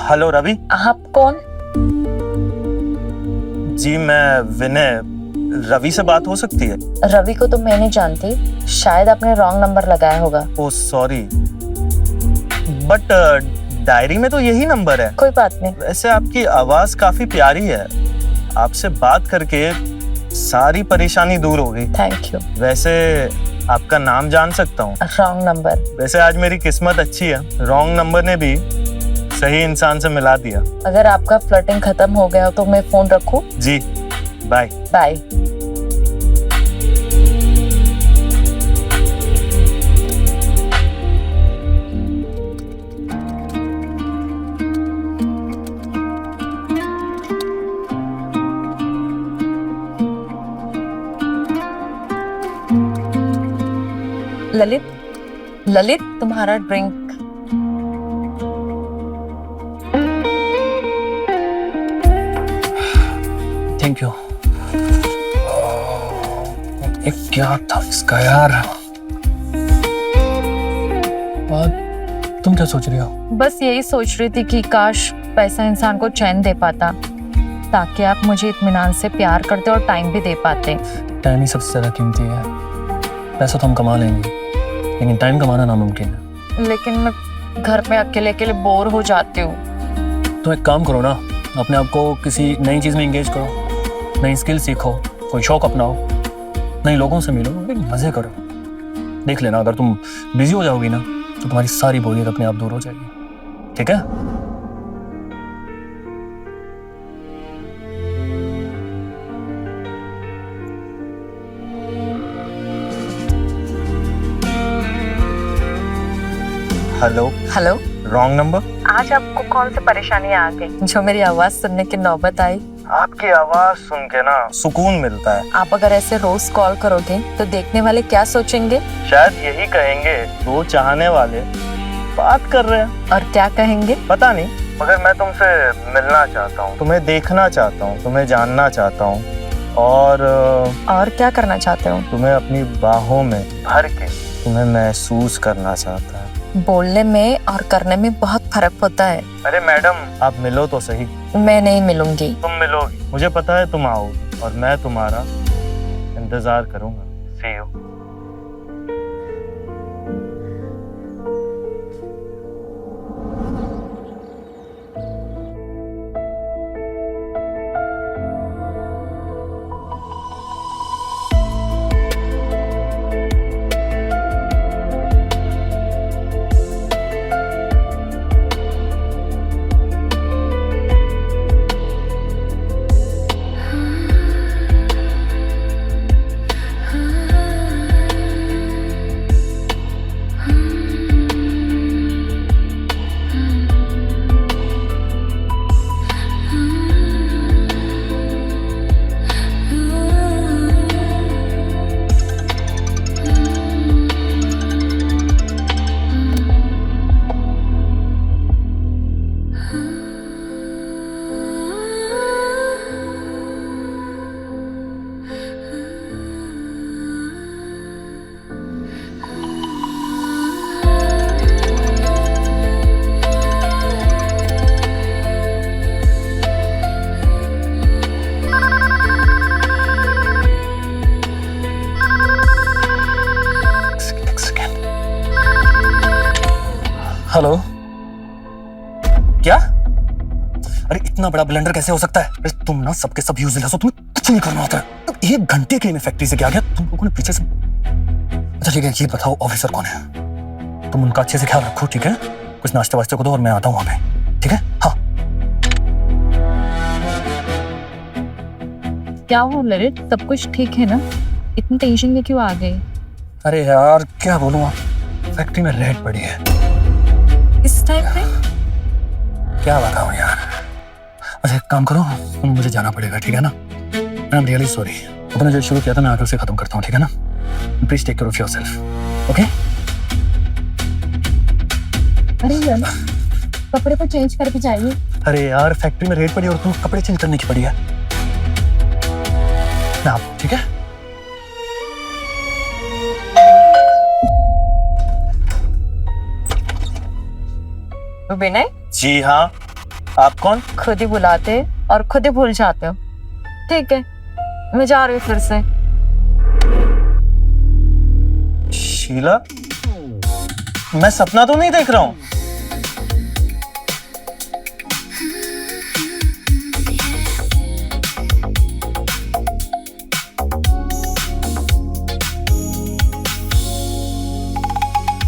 Hello Ravi. आप कौन? जी मैं विनय। रवि से बात हो सकती है? रवि को तो मैं नहीं जानती, शायद आपने रॉन्ग नंबर लगाया होगा। ओह सॉरी, बट डायरी में तो यही नंबर है। कोई बात नहीं। वैसे आपकी आवाज काफी प्यारी है, आपसे बात करके सारी परेशानी दूर हो गई। Thank you. वैसे आपका नाम जान सकता हूँ? Wrong number. वैसे आज मेरी किस्मत अच्छी है, रॉन्ग नंबर ने भी सही इंसान से मिला दिया। अगर आपका फ्लर्टिंग खत्म हो गया हो तो मैं फोन रखूं? जी बाय। बाय। ललित, ललित तुम्हारा ड्रिंक। Thank you. एक क्या था इसका यार? और तुम क्या सोच रही हो? बस यही सोच रही थी कि काश पैसा इंसान को चैन दे पाता, ताकि आप मुझे इत्मीनान से प्यार करते और टाइम भी दे पाते। टाइम ही सबसे ज्यादा कीमती है। पैसा तो हम कमा लेंगे, लेकिन टाइम कमाना नामुमकिन है। लेकिन मैं घर में अकेले अकेले बोर हो जाती हूँ। तो एक काम करो ना, अपने आप को किसी नई चीज में एंगेज करो, नई स्किल सीखो, कोई शौक अपनाओ, नए लोगों से मिलो, मजे करो। देख लेना, अगर तुम बिजी हो जाओगी ना तो तुम्हारी सारी बोरियत अपने आप दूर हो जाएगी। ठीक है? हेलो। हेलो। Wrong number. आज आपको कौन सी परेशानी आ गई जो मेरी आवाज सुनने की नौबत आई? आपकी आवाज सुन के ना सुकून मिलता है। आप अगर ऐसे रोज कॉल करोगे तो देखने वाले क्या सोचेंगे? शायद यही कहेंगे, दो चाहने वाले बात कर रहे हैं। और क्या कहेंगे? पता नहीं, मगर मैं तुमसे मिलना चाहता हूँ, तुम्हें देखना चाहता हूँ, तुम्हें जानना चाहता हूँ और क्या करना चाहते हो? तुम्हें अपनी बाहों में भर के तुम्हें महसूस करना चाहता है। बोलने में और करने में बहुत फर्क होता है। अरे मैडम, आप मिलो तो सही। मैं नहीं मिलूंगी। तुम मिलोगी, मुझे पता है तुम आओगी और मैं तुम्हारा इंतजार करूंगा। See you। हेलो। क्या? अरे इतना बड़ा ब्लेंडर कैसे हो सकता है? अरे तुम ना सबके सब यूजलेस हो, तुम्हें कुछ नहीं करना होता है। तो 1 घंटे के लिए मैं फैक्ट्री से क्या गया, तुम लोगों ने पीछे से। अच्छा ठीक है, ये बताओ ऑफिसर कौन है? तुम उनका अच्छे से ख्याल रखो, ठीक है? कुछ नाश्ते वास्ते को दो और मैं आता हूँ वहां पे, ठीक है? हाँ। क्या हुआ ललित, सब कुछ ठीक है ना? इतनी टेंशन में क्यों आ गए? अरे यार क्या बोलूँ, फैक्ट्री में रेड पड़ी है। इस टाइम पे? क्या बताऊँ यार। अच्छा एक काम करो, मुझे जाना पड़ेगा, ठीक है ना? I am really sorry. अपने जो शुरू किया था मैं आकर से खत्म करता हूँ, ठीक है ना? Please take care of yourself, okay? अरे यार, कपड़े को चेंज करके जाइए। अरे यार फैक्ट्री में रेड पड़ी और तुम कपड़े चेंज करने की पड़ी है ना, ठीक है? विनय? जी हाँ। आप कौन? खुद ही बुलाते और खुद ही भूल जाते हो। ठीक है, मैं जा रही हूँ फिर से। शीला, मैं सपना तो नहीं देख रहा हूँ?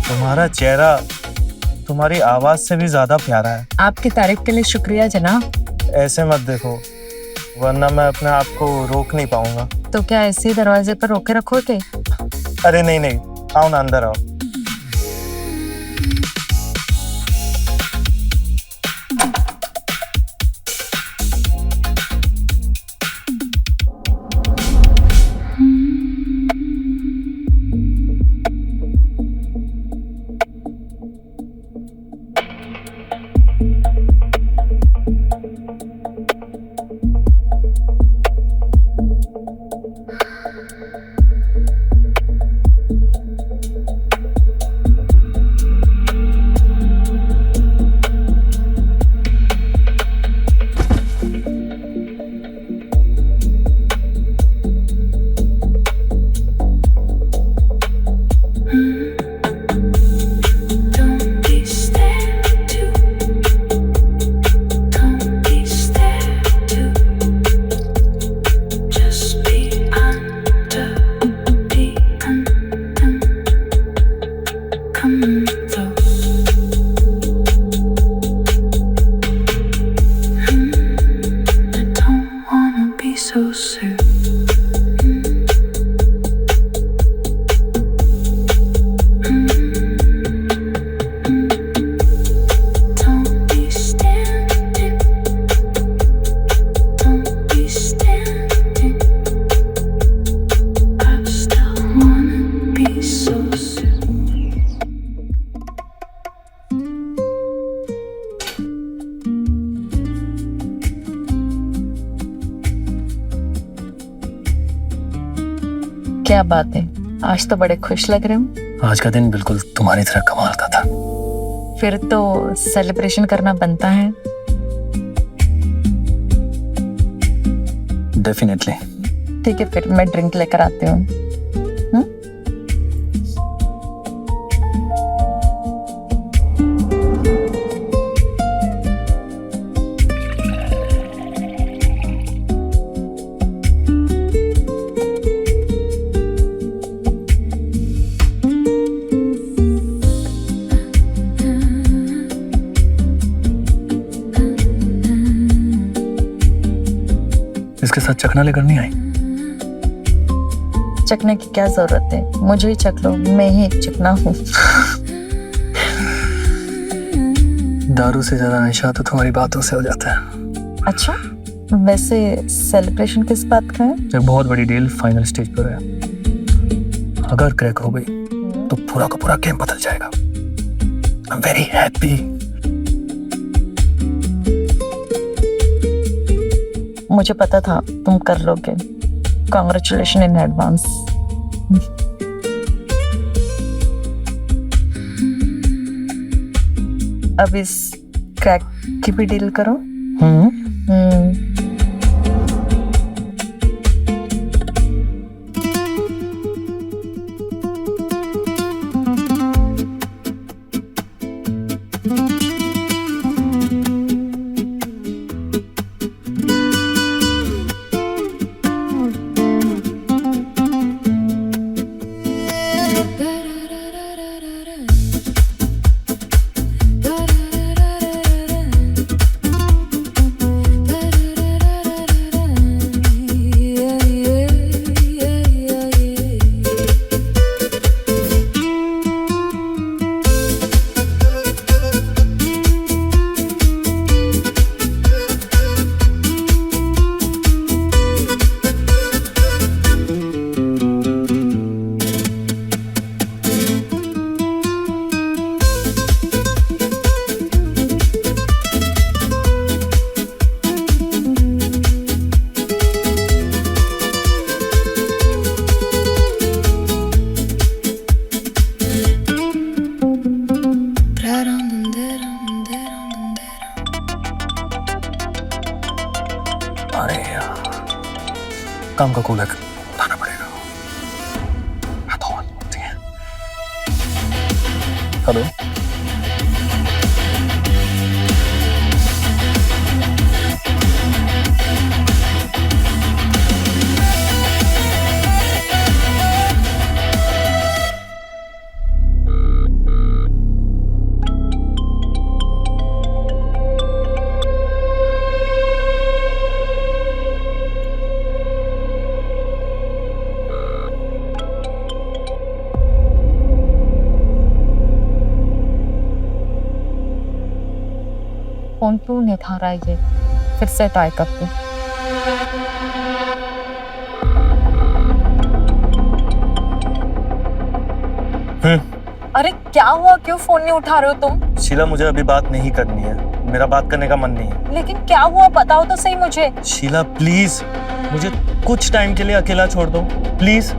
तुम्हारा चेहरा तुम्हारी आवाज से भी ज्यादा प्यारा है। आपकी तारीफ के लिए शुक्रिया जनाब। ऐसे मत देखो, वरना मैं अपने आप को रोक नहीं पाऊंगा। तो क्या ऐसे ही दरवाजे पर रोके रखोगे? अरे नहीं नहीं, आओ ना, अंदर आओ। क्या बात है, आज तो बड़े खुश लग रहे हो। आज का दिन बिल्कुल तुम्हारी तरह कमाल का था। फिर तो सेलिब्रेशन करना बनता है। डेफिनेटली। ठीक है, फिर मैं ड्रिंक लेकर आती हूँ। इसके साथ चखना लेकर नहीं आई? चखने की क्या जरूरत है, मुझे ही चख लो, मैं ही चखना हूँ। दारू से ज्यादा नशा तो तुम्हारी बातों से हो जाता है। अच्छा, वैसे सेलिब्रेशन किस बात का है? एक बहुत बड़ी डील फाइनल स्टेज पर है। अगर क्रैक हो गई तो पूरा का पूरा गेम बदल जाएगा। I am very happy. मुझे पता था तुम कर लोगे। Congratulation in advance. अब इस क्रैक की भी डील करो। अरे यार, काम का कॉल है, उठाना पड़ेगा। मैं तो बात बोलती है। हेलो, फोन क्यों नहीं उठा रहा है ये? फिर से ट्राई करती। अरे क्या हुआ, क्यों फोन नहीं उठा रहे हो तुम? शीला, मुझे अभी बात नहीं करनी है, मेरा बात करने का मन नहीं है। लेकिन क्या हुआ, बताओ तो सही मुझे। शीला प्लीज, मुझे कुछ टाइम के लिए अकेला छोड़ दो प्लीज।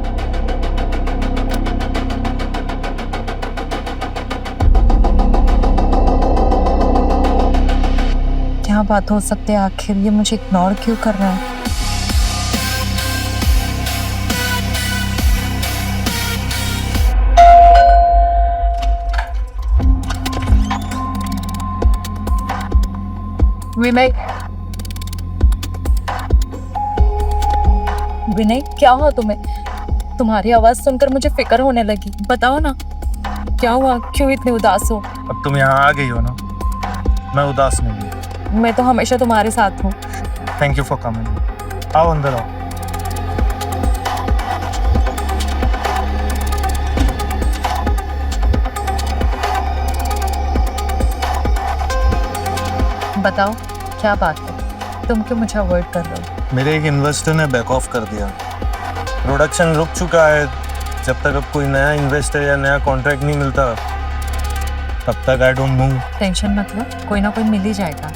क्या बात हो सकती है आखिर, ये मुझे इग्नोर क्यों कर रहा है? विनय, विनय क्या हुआ तुम्हें? तुम्हारी आवाज सुनकर मुझे फिक्र होने लगी। बताओ ना क्या हुआ, क्यों इतने उदास हो? अब तुम यहाँ आ गई हो ना, मैं उदास नहीं हूँ। मैं तो हमेशा तुम्हारे साथ हूँ। Thank you for coming. आओ अंदर आओ। बताओ क्या बात है, तुम क्यों मुझे अवॉइड कर रहे हो? मेरे एक इन्वेस्टर ने बैक ऑफ कर दिया, प्रोडक्शन रुक चुका है। जब तक अब कोई नया इन्वेस्टर या नया कॉन्ट्रैक्ट नहीं मिलता तब तक आई डोंट मूव। टेंशन मत लो, कोई ना कोई मिल ही जाएगा।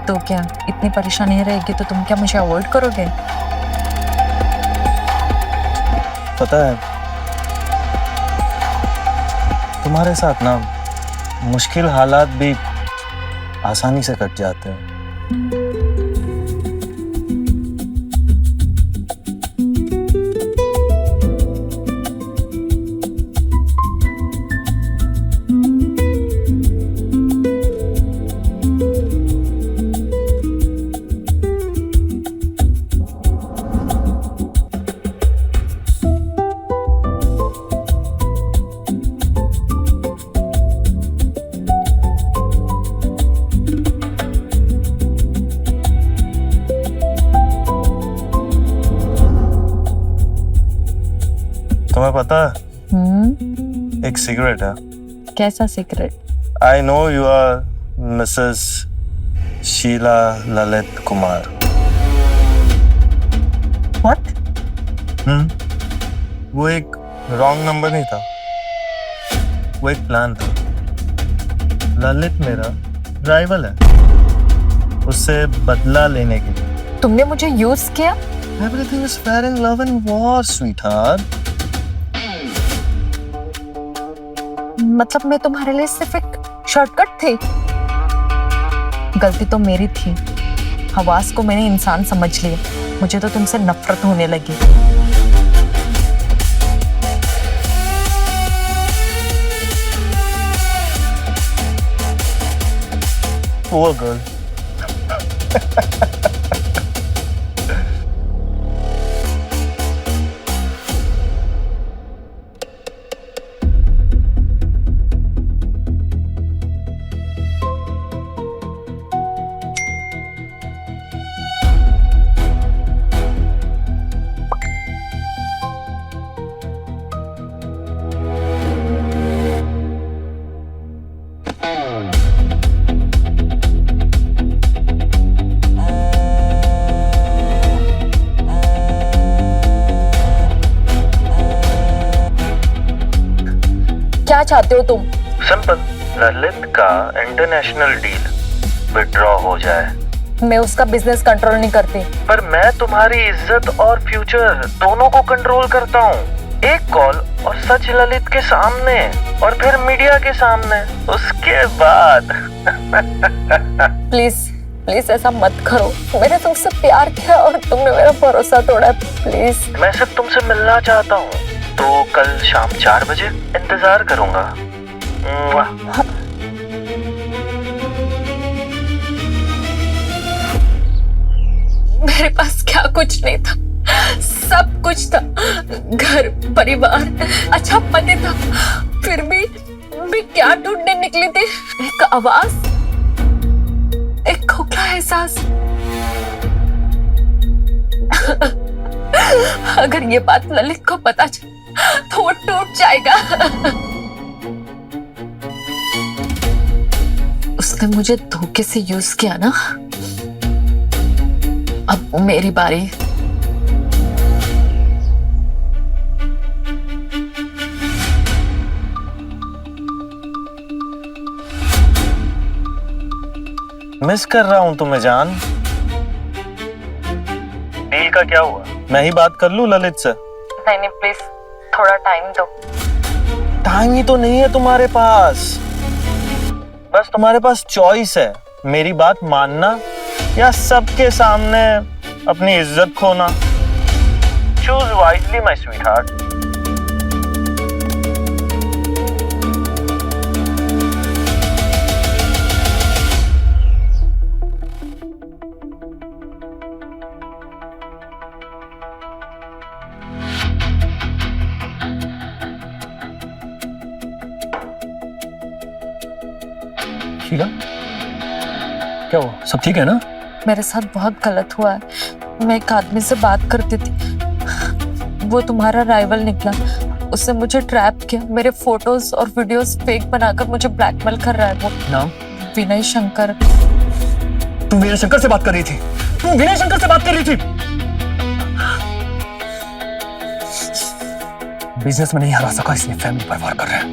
तो क्या इतनी परेशानी रहेगी तो तुम क्या मुझे अवॉइड करोगे? पता है तुम्हारे साथ ना मुश्किल हालात भी आसानी से कट जाते हैं। तुम्हें पता है एक सीक्रेट है। कैसा secret? I know you are Mrs Sheela Lalit Kumar. What? वो एक रॉन्ग नंबर नहीं था, वो एक प्लान था। ललित मेरा राइवल है, उससे बदला लेने के लिए। तुमने मुझे यूज किया? Everything is fair in love and war, sweetheart. मतलब मैं तुम्हारे लिए सिर्फ एक शॉर्टकट थी? गलती तो मेरी थी, हवास को मैंने इंसान समझ लिया। मुझे तो तुमसे नफरत होने लगी। Poor girl. क्या चाहते हो तुम? सिंपल, ललित का इंटरनेशनल डील विड्रॉ हो जाए। मैं उसका बिजनेस कंट्रोल नहीं करती। पर मैं तुम्हारी इज्जत और फ्यूचर दोनों को कंट्रोल करता हूँ। एक कॉल और सच ललित के सामने और फिर मीडिया के सामने, उसके बाद प्लीज प्लीज ऐसा मत करो। मैंने तुमसे प्यार किया और तुमने मेरा भरोसा तोड़ा। प्लीज। मैं सिर्फ तुमसे मिलना चाहता हूँ, तो कल शाम 4 बजे इंतजार करूंगा। मेरे पास क्या कुछ नहीं था, सब कुछ था। घर, परिवार, अच्छा पति था। फिर भी क्या ढूंढने निकली थी? एक आवाज, एक खोखला एहसास। अगर ये बात ललित को पता चला तो वो टूट जाएगा। उसने मुझे धोखे से यूज किया ना, अब मेरी बारी। मिस कर रहा हूं तुम्हें जान। डील का क्या हुआ? मैं ही बात कर लूं ललित से? नहीं प्लीज, थोड़ा टाइम दो। टाइम ही तो नहीं है तुम्हारे पास। बस तुम्हारे पास चॉइस है, मेरी बात मानना या सबके सामने अपनी इज्जत खोना। Choose wisely my sweetheart. Sheela, क्या हुआ? सब ठीक है ना? मेरे साथ बहुत गलत हुआ है। मैं एक आदमी से बात करती थी, वो तुम्हारा राइवल निकला। उसने मुझे ट्रैप किया, मेरे फोटोज और वीडियोस फेक बनाकर मुझे ब्लैकमेल कर रहा है। वो नाम? विनय शंकर। तुम विनय शंकर से बात कर रही थी? तुम विनय शंकर से बात कर रही थी? बिजनेस में नहीं हरा सका, इसलिए फैमिली पर वार कर रहा है।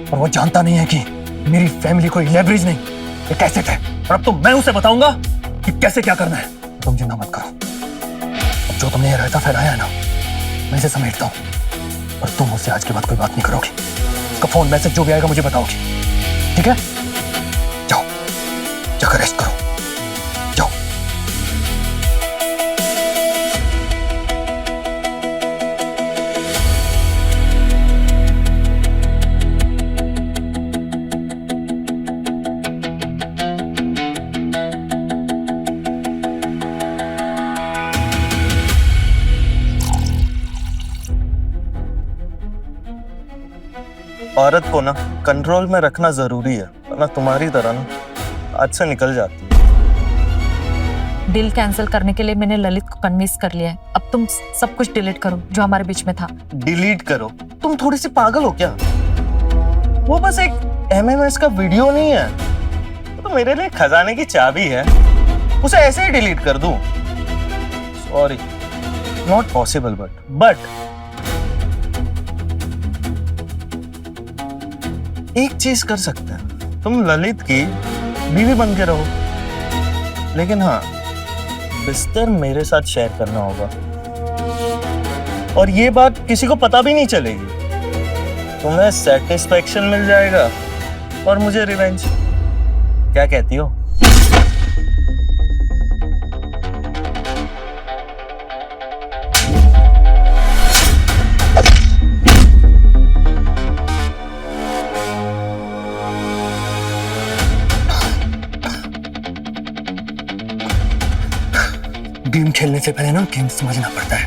और वो जानता नहीं है कि मेरी फैमिली कोई लेवरेज नहीं, एक एसेट है। और अब तो मैं उसे बताऊंगा कि कैसे क्या करना है। तुम चिंता मत करो, अब जो तुमने ये रायता फैलाया है ना, मैं इसे समेटता हूं। और तुम मुझसे आज के बाद कोई बात नहीं करोगी। उसका फोन मैसेज जो भी आएगा मुझे बताओगी, ठीक है? जाओ, जाकर रेस्ट करो, जाओ। औरत को ना कंट्रोल में रखना जरूरी है, वरना तुम्हारी तरह ना आज से निकल जाती है। डील कैंसिल करने के लिए मैंने ललित को कन्विंस कर लिया है। अब तुम सब कुछ डिलीट करो जो हमारे बीच में था। डिलीट करो? तुम थोड़ी सी पागल हो क्या? वो बस एक एमएमएस का वीडियो नहीं है, वो तो मेरे लिए खजाने की चाबी है। उसे ऐसे ही डिलीट कर दूं? Sorry, not possible. बट एक चीज कर सकते हैं, तुम ललित की बीवी बन के रहो, लेकिन हाँ, बिस्तर मेरे साथ शेयर करना होगा। और ये बात किसी को पता भी नहीं चलेगी। तुम्हें सेटिस्फेक्शन मिल जाएगा और मुझे रिवेंज। क्या कहती हो? गेम खेलने से पहले ना गेम समझना पड़ता है।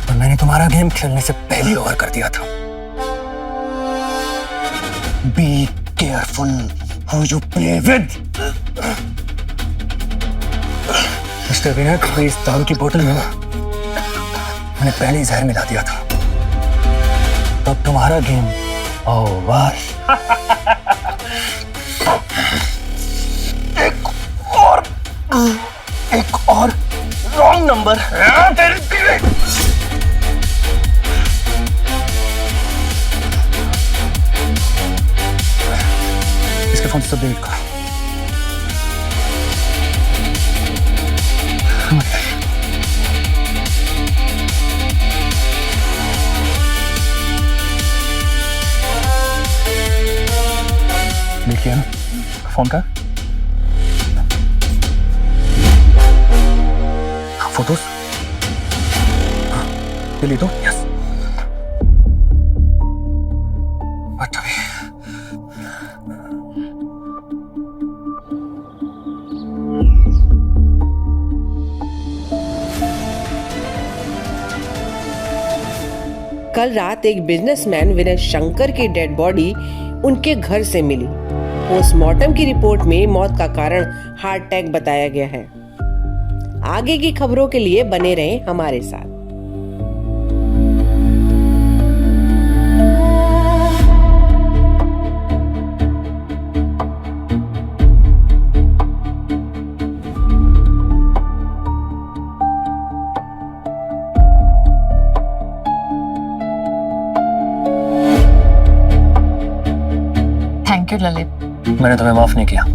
और मैंने तुम्हारा गेम खेलने से पहले ओवर कर दिया था। Be careful who you play with. Mister Vinay, इस दारू की बोतल में मैंने पहले ही जहर मिला दिया था। तब तुम्हारा गेम ओवर। एक और रॉन्ग नंबर। इसके फोन से सब डिलीट करो। देखिए ना फोन का फोटोज डिलीट हो। यस बट अभी कल रात एक बिजनेसमैन विनय शंकर की डेड बॉडी उनके घर से मिली। पोस्टमार्टम की रिपोर्ट में मौत का कारण हार्ट अटैक बताया गया है। आगे की खबरों के लिए बने रहें हमारे साथ। Thank you Lalit. मैंने तुम्हें माफ नहीं किया।